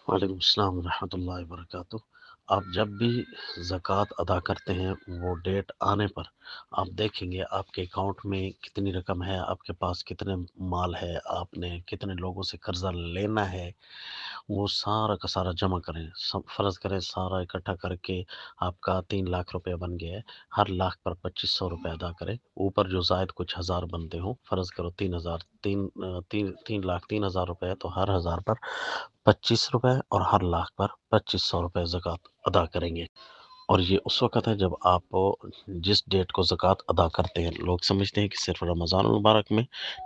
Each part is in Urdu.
وعلیکم السلام ورحمۃ اللہ وبرکاتہ۔ آپ جب بھی زکوٰۃ ادا کرتے ہیں وہ ڈیٹ آنے پر آپ دیکھیں گے آپ کے اکاؤنٹ میں کتنی رقم ہے، آپ کے پاس کتنے مال ہے، آپ نے کتنے لوگوں سے قرضہ لینا ہے، وہ سارا کا سارا جمع کریں۔ فرض کریں سارا اکٹھا کر کے آپ کا 3 لاکھ روپے بن گیا ہے، ہر لاکھ پر 2500 روپے ادا کریں۔ اوپر جو زائد کچھ ہزار بنتے ہوں، فرض کرو 3000، 3 لاکھ 3000 روپے ہے تو ہر ہزار پر 25 روپے اور ہر لاکھ پر 2500 روپے زکوٰۃ ادا کریں گے۔ اور یہ اس وقت ہے جب آپ جس ڈیٹ کو زکوٰۃ ادا کرتے ہیں، لوگ سمجھتے ہیں کہ صرف رمضان المبارک میں،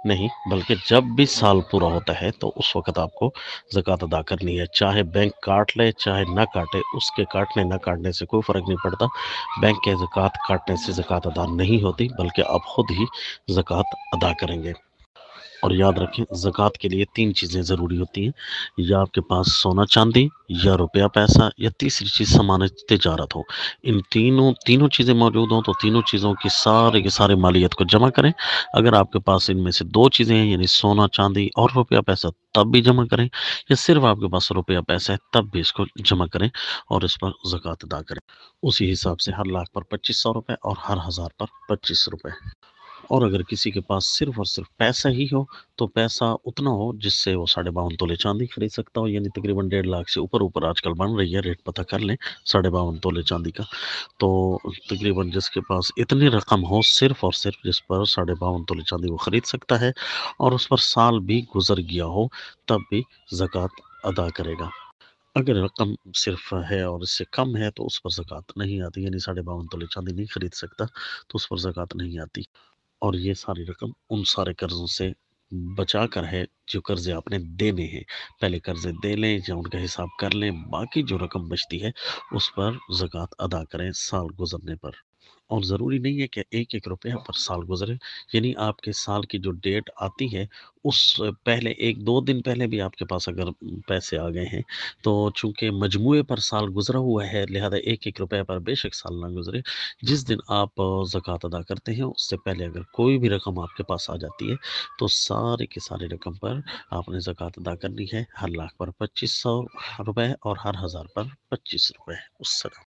نہیں بلکہ جب بھی سال پورا ہوتا ہے تو اس وقت آپ کو زکوٰۃ ادا کرنی ہے، چاہے بینک کاٹ لے چاہے نہ کاٹے، اس کے کاٹنے نہ کاٹنے سے کوئی فرق نہیں پڑتا۔ بینک کے زکوٰۃ کاٹنے سے زکوٰۃ ادا نہیں ہوتی، بلکہ آپ خود ہی زکوٰۃ ادا کریں گے۔ اور یاد رکھیں زکوٰۃ کے لیے 3 چیزیں ضروری ہوتی ہیں، یا آپ کے پاس سونا چاندی، یا روپیہ پیسہ، یا تیسری چیز سامان تجارت ہو۔ ان تینوں چیزیں موجود ہوں تو تینوں چیزوں کی سارے کے سارے مالیت کو جمع کریں۔ اگر آپ کے پاس ان میں سے 2 چیزیں ہیں یعنی سونا چاندی اور روپیہ پیسہ، تب بھی جمع کریں، یا صرف آپ کے پاس روپیہ پیسہ ہے تب بھی اس کو جمع کریں اور اس پر زکوٰۃ ادا کریں۔ اسی حساب سے ہر لاکھ پر 2500 روپے اور ہر ہزار پر 25 روپے۔ اور اگر کسی کے پاس صرف اور صرف پیسہ ہی ہو تو پیسہ اتنا ہو جس سے وہ 52.5 چاندی خرید سکتا ہو، یعنی تقریباً 1.5 لاکھ سے اوپر آج کل بن رہی ہے، ریٹ پتہ کر لیں 52.5 چاندی کا۔ تو تقریباً جس کے پاس اتنی رقم ہو صرف اور صرف جس پر 52.5 چاندی وہ خرید سکتا ہے اور اس پر سال بھی گزر گیا ہو، تب بھی زکوٰۃ ادا کرے گا۔ اگر رقم صرف ہے اور اس سے کم ہے تو اس پر زکوٰۃ نہیں آتی، یعنی 52.5 چاندی نہیں خرید سکتا تو اس پر زکوٰۃ نہیں آتی۔ اور یہ ساری رقم ان سارے قرضوں سے بچا کر ہے جو قرضے آپ نے دینے ہیں۔ پہلے قرضے دے لیں یا ان کا حساب کر لیں، باقی جو رقم بچتی ہے اس پر زکوٰۃ ادا کریں سال گزرنے پر۔ اور ضروری نہیں ہے کہ ایک ایک روپیہ پر سال گزرے، یعنی آپ کے سال کی جو ڈیٹ آتی ہے اس پہلے 1-2 دن پہلے بھی آپ کے پاس اگر پیسے آ گئے ہیں تو چونکہ مجموعے پر سال گزرا ہوا ہے، لہذا ایک ایک روپے پر بے شک سال نہ گزرے۔ جس دن آپ زکوٰۃ ادا کرتے ہیں اس سے پہلے اگر کوئی بھی رقم آپ کے پاس آ جاتی ہے تو سارے کے سارے رقم پر آپ نے زکوٰۃ ادا کرنی ہے، ہر لاکھ پر 2500 روپے اور ہر ہزار پر 25 روپے۔ السلام۔